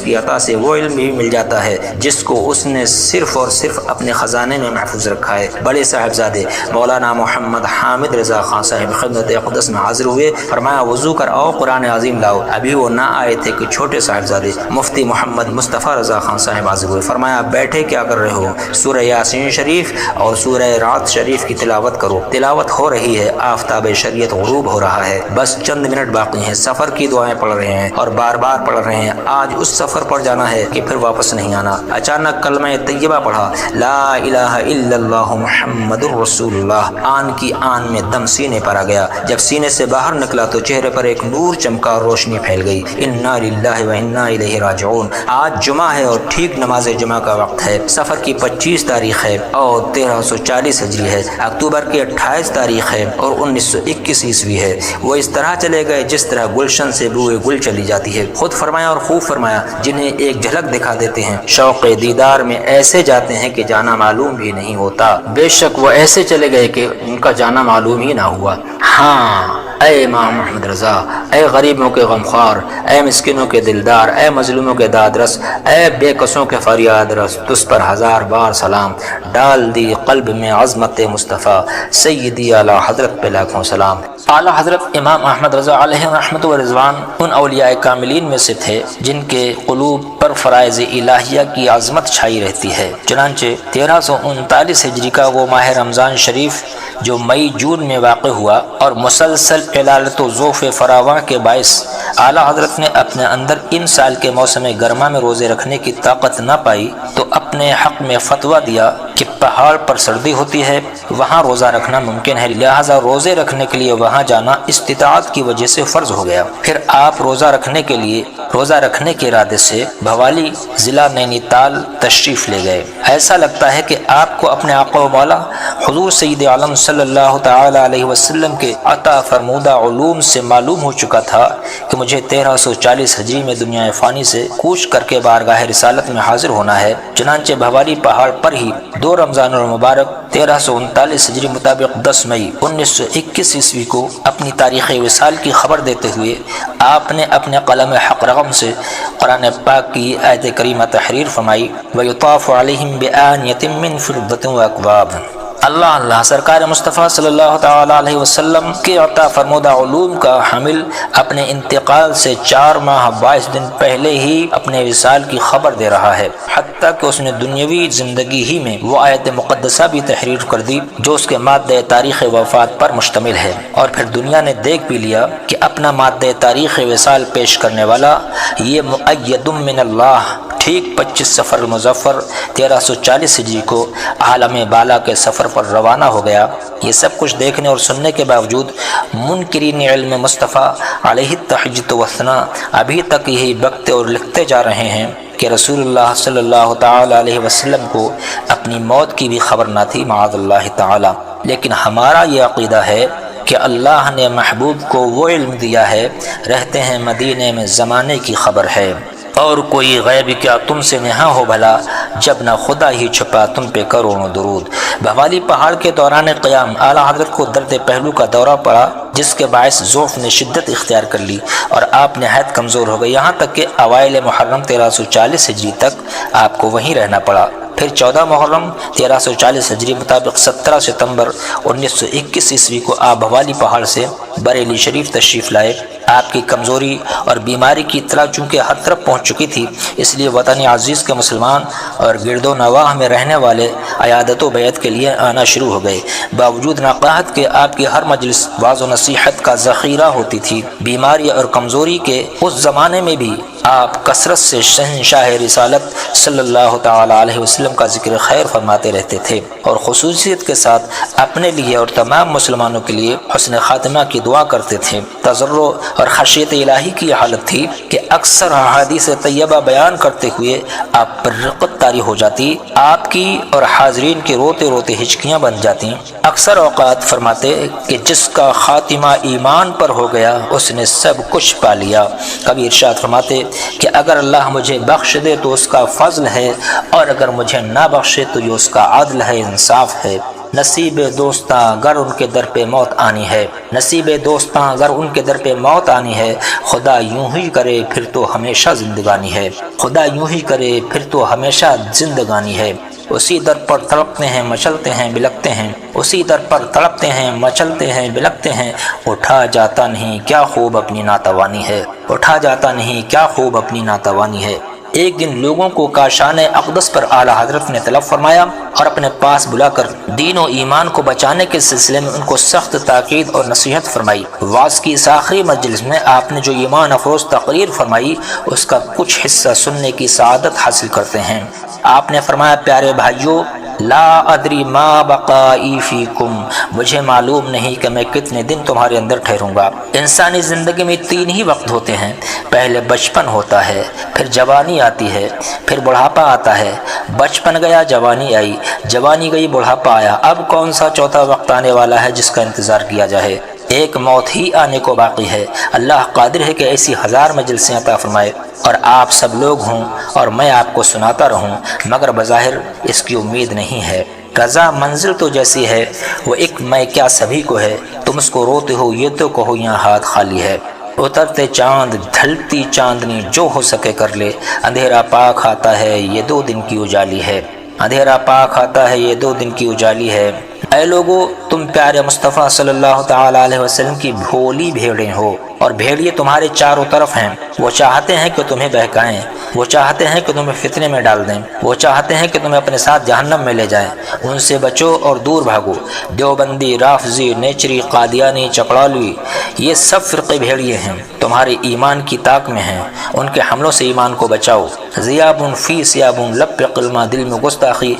کی عطا سے وہ علم بھی مل جاتا ہے جس کو اس نے صرف اور صرف اپنے خزانے میں محفوظ رکھا ہے۔ بڑے صاحبزادے مولانا محمد حامد رضا خان صاحب خدمت اقدس میں حاضر ہوئے، فرمایا وضو کر آؤ، قرآن عظیم لاؤ۔ ابھی وہ نہ آئے تھے کہ چھوٹے صاحبزادے مفتی محمد مصطفیٰ رضا خان صاحب حاضر ہوئے، فرمایا بیٹھے کیا کر رہے ہو؟ سورہ یاسین شریف اور سورہ رات شریف کی تلاوت کرو۔ تلاوت ہو رہی ہے، آفتاب شریعت غروب ہو رہا ہے، بس چند منٹ باقی ہیں۔ سفر کی دعائیں پڑھ رہے ہیں اور بار بار پڑھ رہے ہیں، آج اس سفر پر جانا ہے کہ پھر واپس نہیں آنا۔ اچانک کلمہ طیبہ پڑھا، لا الہ الا اللہ محمد الرسول اللہ، آن کی آن میں دم سینے پر آ گیا۔ جب سینے سے باہر نکلا تو چہرے پر ایک نور چمکا اور روشنی پھیل گئی۔ انا للہ و انا الیہ راجعون۔ آج جمعہ ہے اور ٹھیک نماز جمعہ کا وقت ہے۔ سفر کی 25 تاریخ ہے اور 1340 ہجری ہے۔ اکتوبر کی 28 تاریخ ہے اور 1921 عیسوی ہے۔ وہ اس طرح چلے گئے جس طرح گلشن سے بوئے گل چلی جاتی ہے۔ خود فرمایا اور خوب فرمایا، جنہیں ایک جھلک دکھا دیتے ہیں، شوق دیدار میں ایسے جاتے ہیں کہ جانا معلوم بھی نہیں ہوتا۔ بے شک وہ ایسے چلے گئے کہ ان کا جانا معلوم ہی نہ ہوا۔ ہاں اے امام محمد رضا، اے غریبوں کے غمخوار، اے مسکینوں کے دلدار، اے مظلوموں کے دادرس، اے بے کسوں کے فریاد رس، تس پر 1000 بار سلام، ڈال دی قلب میں عظمت مصطفیٰ، سیدی اعلیٰ حضرت پہ لاکھوں سلام۔ اعلیٰ حضرت امام احمد رضا علیہ رحمت و رضوان ان اولیاء کاملین میں سے تھے جن کے قلوب پر فرائض الہیہ کی عظمت چھائی رہتی ہے۔ چنانچہ 1339 ہجری کا وہ ماہ رمضان شریف جو مئی جون میں واقع ہوا اور مسلسل علالت و ذوف فراواں کے باعث اعلیٰ حضرت نے اپنے اندر ان سال کے موسم گرما میں روزے رکھنے کی طاقت نہ پائی تو اپنے حق میں فتویٰ دیا کہ پہاڑ پر سردی ہوتی ہے، وہاں روزہ رکھنا ممکن ہے، لہٰذا روزے رکھنے کے لیے وہاں جانا استطاعت کی وجہ سے فرض ہو گیا۔ پھر آپ روزہ رکھنے کے ارادے سے بھوالی ضلع نینی تال تشریف لے گئے۔ ایسا لگتا ہے کہ آپ کو اپنے آقا و مولا حضور سید عالم صلی اللہ تعالی علیہ وسلم کے عطا فرمودہ علوم سے معلوم ہو چکا تھا کہ مجھے 1340 ہجری میں دنیا فانی سے کوچ کر کے بارگاہ رسالت میں حاضر ہونا ہے۔ چنانچہ بھوالی پہاڑ پر ہی 2 رمضان المبارک 1339 ہجری مطابق 10 مئی 1921 عیسوی کو اپنی تاریخ وصال کی خبر دیتے ہوئے آپ نے اپنے قلم حق رقم سے قرآن پاک کی آیت کریمہ تحریر فرمائی، وَيُطَافُ عَلَيْهِمْ بِآنِيَةٍ مِّن فِضَّةٍ وَأَكْوَابٍ۔ اللہ اللہ، سرکار مصطفیٰ صلی اللہ تعالی علیہ وسلم کے عطا فرمودہ علوم کا حامل اپنے انتقال سے 4 ماہ 22 دن پہلے ہی اپنے وصال کی خبر دے رہا ہے، حتیٰ کہ اس نے دنیاوی زندگی ہی میں وہ آیت مقدسہ بھی تحریر کر دی جو اس کے مادہ تاریخ وفات پر مشتمل ہے، اور پھر دنیا نے دیکھ بھی لیا کہ اپنا مادہ تاریخ وصال پیش کرنے والا یہ مؤید من اللہ ٹھیک 25 سفر المظفر 1340 ہجری کو عالم بالا کے سفر پر روانہ ہو گیا۔ یہ سب کچھ دیکھنے اور سننے کے باوجود منکرین علم مصطفیٰ علیہ التحجت والثناء ابھی تک یہی بکتے اور لکھتے جا رہے ہیں کہ رسول اللہ صلی اللہ تعالی علیہ وسلم کو اپنی موت کی بھی خبر نہ تھی، معاذ اللہ تعالی۔ لیکن ہمارا یہ عقیدہ ہے کہ اللہ نے محبوب کو وہ علم دیا ہے، رہتے ہیں مدینے میں زمانے کی خبر ہے، اور کوئی غیب کیا تم سے نہا ہو بھلا، جب نہ خدا ہی چھپا تم پہ کروڑوں درود۔ بھوالی پہاڑ کے دوران قیام اعلیٰ حضرت کو درد پہلو کا دورہ پڑا، جس کے باعث ذوف نے شدت اختیار کر لی اور آپ نہایت کمزور ہو گئے، یہاں تک کہ اوائل محرم 1340 ہجری تک آپ کو وہیں رہنا پڑا۔ پھر 14 محرم 1340 ہجری مطابق 17 ستمبر 1921 عیسوی کو آپ بھوالی پہاڑ سے بریلی شریف تشریف لائے۔ آپ کی کمزوری اور بیماری کی اطلاع چونکہ ہر طرف پہنچ چکی تھی، اس لیے وطن عزیز کے مسلمان اور گرد و نواح میں رہنے والے عیادت و بیعت کے لیے آنا شروع ہو گئے۔ باوجود نقاہت کے آپ کی ہر مجلس واعظ و نصیحت کا ذخیرہ ہوتی تھی۔ بیماری اور کمزوری کے اس زمانے میں بھی آپ کثرت سے شہنشاہ رسالت صلی اللہ تعالی علیہ وسلم کا ذکر خیر فرماتے رہتے تھے، اور خصوصیت کے ساتھ اپنے لیے اور تمام مسلمانوں کے لیے حسن خاتمہ کی دعا کرتے تھے۔ تضرع اور خشیت الہی کی حالت تھی کہ اکثر احادیث طیبہ بیان کرتے ہوئے آپ پر رقت طاری ہو جاتی، آپ کی اور حاضرین کی روتے روتے ہچکیاں بن جاتی۔ اکثر اوقات فرماتے کہ جس کا خاتمہ ایمان پر ہو گیا اس نے سب کچھ پا لیا۔ کبھی ارشاد فرماتے کہ اگر اللہ مجھے بخش دے تو اس کا فضل ہے، اور اگر مجھے نہ بخشے تو یہ اس کا عدل ہے، انصاف ہے۔ نصیب دوستاں اگر ان کے در پہ موت آنی ہے، نصیب دوستاں اگر ان کے در پہ موت آنی ہے، خدا یوں ہی کرے پھر تو ہمیشہ زندگانی ہے، خدا یوں ہی کرے پھر تو ہمیشہ زندگانی ہے۔ اسی در پر تڑپتے ہیں، مچلتے ہیں، بلکتے ہیں، اسی در پر تڑپتے ہیں، مچلتے ہیں، بلکتے ہیں، اٹھا جاتا نہیں کیا خوب اپنی ناتوانی ہے، اٹھا جاتا نہیں کیا خوب اپنی ناتوانی ہے۔ ایک دن لوگوں کو کاشان اقدس پر اعلیٰ حضرت نے طلب فرمایا اور اپنے پاس بلا کر دین و ایمان کو بچانے کے سلسلے میں ان کو سخت تاکید اور نصیحت فرمائی۔ وعظ کی اس آخری مجلس میں آپ نے جو ایمان افروز تقریر فرمائی اس کا کچھ حصہ سننے کی سعادت حاصل کرتے ہیں۔ آپ نے فرمایا، پیارے بھائیو، لا ادری ما بقائی فیکم، مجھے معلوم نہیں کہ میں کتنے دن تمہارے اندر ٹھہروں گا۔ انسانی زندگی میں 3 ہی وقت ہوتے ہیں، پہلے بچپن ہوتا ہے، پھر جوانی آتی ہے، پھر بڑھاپا آتا ہے۔ بچپن گیا، جوانی آئی، جوانی گئی، بڑھاپا آیا، اب کون سا چوتھا وقت آنے والا ہے جس کا انتظار کیا جائے؟ ایک موت ہی آنے کو باقی ہے۔ اللہ قادر ہے کہ ایسی 1000 مجلسیں عطا فرمائے اور آپ سب لوگ ہوں اور میں آپ کو سناتا رہوں، مگر بظاہر اس کی امید نہیں ہے۔ رضا منزل تو جیسی ہے وہ ایک میں کیا سبھی کو ہے، تم اس کو روتے ہو یہ تو کہو یہاں ہاتھ خالی ہے۔ اترتے چاند ڈھلتی چاندنی جو ہو سکے کر لے، اندھیرا پاک آتا ہے یہ 2 دن کی اجالی ہے، اندھیرا پاک آتا ہے یہ 2 دن کی اجالی ہے۔ اے لوگو، تم پیارے مصطفیٰ صلی اللہ تعالی علیہ وسلم کی بھولی بھیڑیں ہو، اور بھیڑیے تمہارے چاروں طرف ہیں۔ وہ چاہتے ہیں کہ تمہیں بہکائیں، وہ چاہتے ہیں کہ تمہیں فتنے میں ڈال دیں، وہ چاہتے ہیں کہ تمہیں اپنے ساتھ جہنم میں لے جائیں۔ ان سے بچو اور دور بھاگو۔ دیوبندی، رافضی، نیچری، قادیانی، چکڑالوی، یہ سب فرقے بھیڑیے ہیں، تمہارے ایمان کی طاق میں ہیں، ان کے حملوں سے ایمان کو بچاؤ۔ ذیاب فی سیاب لب قلمہ، دل میں گستاخی،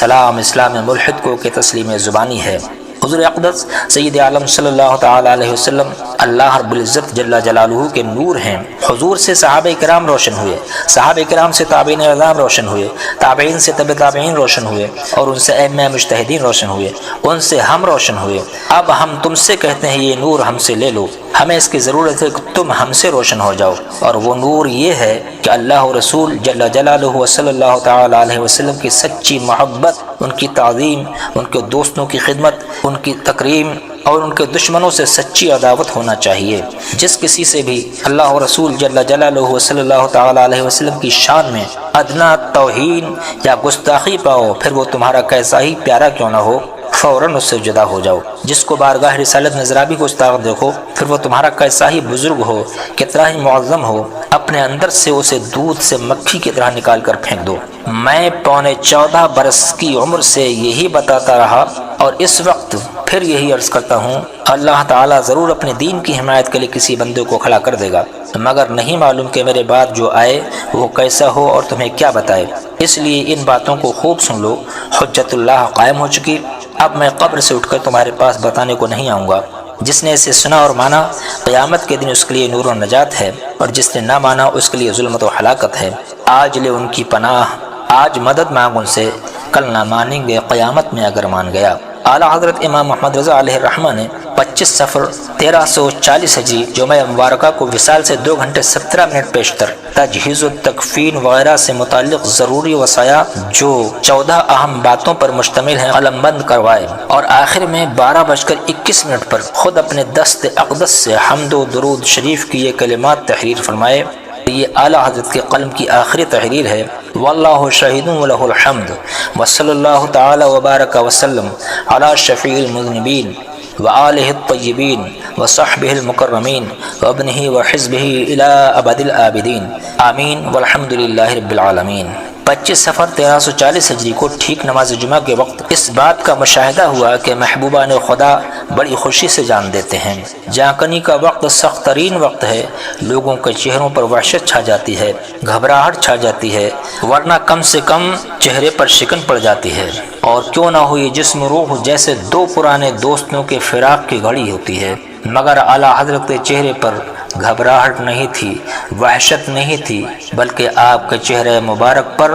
سلام اسلام ملحد کو کہ تسلیم زبانی ہے۔ حضور اقدس سید عالم صلی اللہ تعالی علیہ وسلم اللہ رب العزت جل جلالہ کے نور ہیں۔ حضور سے صحابہ کرام روشن ہوئے، صحابہ کرام سے تابعین اعظام روشن ہوئے، تابعین سے تبع تابعین روشن ہوئے، اور ان سے ائمہ مجتہدین روشن ہوئے، ان سے ہم روشن ہوئے۔ اب ہم تم سے کہتے ہیں یہ نور ہم سے لے لو، ہمیں اس کی ضرورت ہے کہ تم ہم سے روشن ہو جاؤ، اور وہ نور یہ ہے کہ اللہ و رسول جل جلالہ صلی اللہ تعالی علیہ وسلم کی سچی محبت، ان کی تعظیم، ان کے دوستوں کی خدمت، ان کی تکریم، اور ان کے دشمنوں سے سچی عداوت ہونا چاہیے۔ جس کسی سے بھی اللہ و رسول جل جلالہ صلی اللہ تعالی علیہ وسلم کی شان میں ادنا توہین یا گستاخی پاؤ، پھر وہ تمہارا کیسا ہی پیارا کیوں نہ ہو، فوراً اس سے جدا ہو جاؤ۔ جس کو بارگاہ رسالت میں ذرا بھی گستاخ دیکھو، پھر وہ تمہارا کیسا ہی بزرگ ہو، کتنا ہی معظم ہو، اپنے اندر سے اسے دودھ سے مکھی کی طرح نکال کر پھینک دو۔ میں 14.25 برس کی عمر سے یہی بتاتا رہا، اور اس وقت پھر یہی عرض کرتا ہوں، اللہ تعالیٰ ضرور اپنے دین کی حمایت کے لیے کسی بندے کو کھڑا کر دے گا، مگر نہیں معلوم کہ میرے بعد جو آئے وہ کیسا ہو اور تمہیں کیا بتائے۔ اس لیے ان باتوں کو خوب سن لو، حجت اللہ قائم ہو چکی۔ اب میں قبر سے اٹھ کر تمہارے پاس بتانے کو نہیں آؤں گا۔ جس نے اسے سنا اور مانا، قیامت کے دن اس کے لیے نور و نجات ہے، اور جس نے نہ مانا اس کے لیے ظلمت و ہلاکت ہے۔ آج لے ان کی پناہ، آج مدد مانگ ان سے، کل نہ مانیں گے قیامت میں اگر مان گیا۔ اعلیٰ حضرت امام محمد رضا علیہ الرحمہ نے 25 صفر 1340 ہجری جمعہ مبارکہ کو وصال سے 2 گھنٹے 17 منٹ پیشتر تجہیز و تکفین وغیرہ سے متعلق ضروری وصایا جو 14 اہم باتوں پر مشتمل ہیں قلم بند کروائے، اور آخر میں 12:21 پر خود اپنے دست اقدس سے حمد و درود شریف کی یہ کلمات تحریر فرمائے۔ یہ اعلیٰ حضرت کے قلم کی آخری تحریر ہے۔ واللہ شہید ولہ الحمد وصلی اللہ تعالی وبارک وسلم علی شفیع المذنبین وآلہ الطیبین وصحبہ المکرمین وابنہ وحزبہ الی ابد الآبدین آمین والحمد للہ رب العالمین۔ 25 صفر 1340 ہجری کو ٹھیک نماز جمعہ کے وقت اس بات کا مشاہدہ ہوا کہ محبوبان خدا بڑی خوشی سے جان دیتے ہیں۔ جانکنی کا وقت سخت ترین وقت ہے، لوگوں کے چہروں پر وحشت چھا جاتی ہے، گھبراہٹ چھا جاتی ہے، ورنہ کم سے کم چہرے پر شکن پڑ جاتی ہے، اور کیوں نہ ہوئی جسم روح جیسے دو پرانے دوستوں کے فراق کی گھڑی ہوتی ہے، مگر اعلیٰ حضرت کے چہرے پر گھبراہٹ نہیں تھی، وحشت نہیں تھی، بلکہ آپ کے چہرے مبارک پر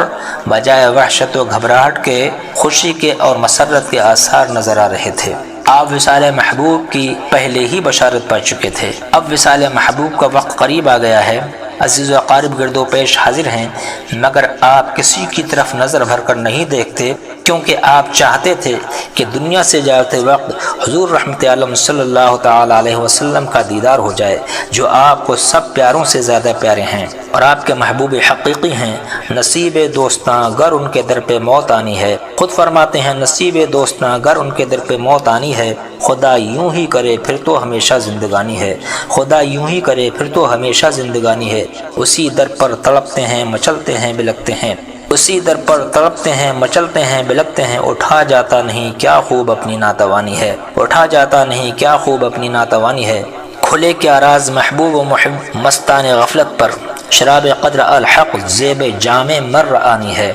بجائے وحشت و گھبراہٹ کے خوشی کے اور مسرت کے آثار نظر آ رہے تھے۔ آپ وصال محبوب کی پہلے ہی بشارت پا چکے تھے، اب وصال محبوب کا وقت قریب آ گیا ہے۔ عزیز و اقارب گرد و پیش حاضر ہیں، مگر آپ کسی کی طرف نظر بھر کر نہیں دیکھتے، کیونکہ آپ چاہتے تھے کہ دنیا سے جاتے وقت حضور رحمت عالم صلی اللہ تعالی علیہ وسلم کا دیدار ہو جائے، جو آپ کو سب پیاروں سے زیادہ پیارے ہیں اور آپ کے محبوب حقیقی ہیں۔ نصیب دوستاں گر ان کے در پہ موت آنی ہے، خود فرماتے ہیں نصیب دوستاں گر ان کے در پہ موت آنی ہے، خدا یوں ہی کرے پھر تو ہمیشہ زندگانی ہے، خدا یوں ہی کرے پھر تو ہمیشہ زندگانی ہے۔ اسی در پر تڑپتے ہیں مچلتے ہیں بلکتے ہیں، اسی در پر تڑپتے ہیں مچلتے ہیں بلکتے ہیں، اٹھا جاتا نہیں کیا خوب اپنی ناتوانی ہے، اٹھا جاتا نہیں کیا خوب اپنی ناتوانی ہے۔ کھلے کیا راز محبوب و محب مستان غفلت پر، شراب قدر الحق زیب جام مر آنی ہے۔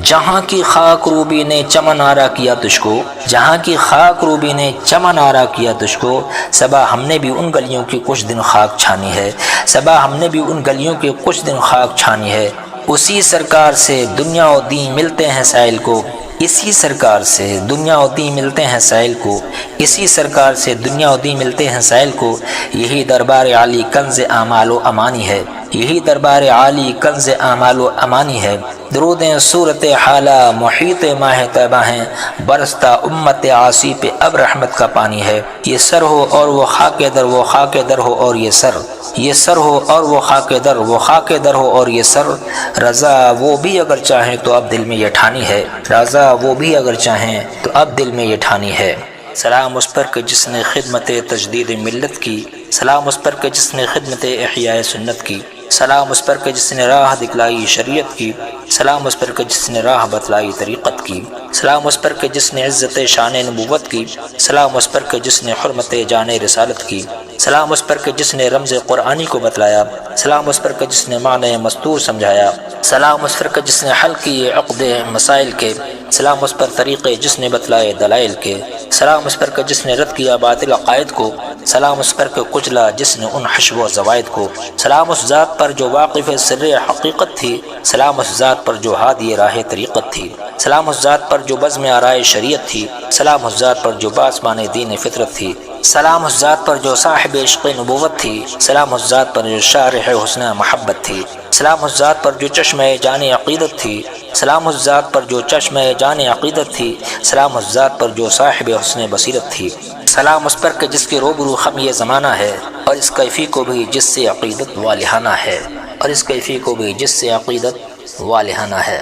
جہاں کی خاک روبی نے چمن آرا کیا تجھ کو، جہاں کی خاک روبی نے چمن آرا کیا تجھ کو، صبا ہم نے بھی ان گلیوں کی کچھ دن خاک چھانی ہے، صبا ہم نے بھی ان گلیوں کی کچھ دن خاک چھانی ہے۔ اسی سرکار سے دنیا و دین ملتے ہیں سائل کو، اسی سرکار سے دنیا و دین ملتے ہیں سائل کو، اسی سرکار سے دنیا و دین ملتے ہیں سائل کو۔ یہی دربار عالی کنز اعمال و امانی ہے، یہی دربار عالی کنز اعمال و امانی ہے۔ درودیں صورت حالہ محیط ماہ طیبہ ہیں، برستا امت عاصی پہ اب رحمت کا پانی ہے۔ یہ سر ہو اور وہ خاک در، وہ خاک در ہو اور یہ سر، یہ سر ہو اور وہ خاک در، وہ خاک در ہو اور یہ سر۔ رضا وہ بھی اگر چاہیں تو اب دل میں یہ ٹھانی ہے، رضا وہ بھی اگر چاہیں تو اب دل میں یہ ٹھانی ہے۔ سلام اس پر کہ جس نے خدمت تجدید ملت کی، سلام اس پر کہ جس نے خدمت احیاء سنت کی، سلام اس پر کہ جس نے راہ دکھلائی شریعت کی، سلام اس پر کہ جس نے راہ بتلائی طریقت کی، سلام اس پر کہ جس نے عزت شان نبوت کی، سلام اس پر کہ جس نے حرمت جان رسالت کی، سلام اس پر کہ جس نے رمز قرآنی کو بتلایا، سلام اس پر کہ جس نے معنی مستور سمجھایا، سلام اس پر کہ جس نے حل کیے عقد مسائل کے، سلام اس پر طریقے جس نے بتلائے دلائل کے، سلام اس پر کہ جس نے رد کیا باطل عقائد کو، سلام اس پر کہ کچلا جس نے ان حشو و زوائد کو، سلام اس ذات پر جو واقف سر حقیقت تھی، سلام اس ذات پر جو ہادی راہ طریقت تھی، سلام اس ذات پر جو بزم آرائے شریعت تھی، سلام اس ذات پر جو باسمان دین فطرت تھی، سلام اس ذات پر جو صاحب عشق نبوت تھی، سلام اس ذات پر جو شارح حسن محبت تھی، سلام اس ذات پر جو چشمہ جان عقیدت تھی، سلام اس ذات پر جو چشمہ جان عقیدت تھی، سلام اس ذات پر جو صاحب حسن بصیرت تھی، سلام اس پر کہ جس کے روبرو خم یہ زمانہ ہے، اور اس کیفی کو بھی جس سے عقیدت والہانہ ہے، اور اس کیفی کو بھی جس سے عقیدت والہانہ ہے۔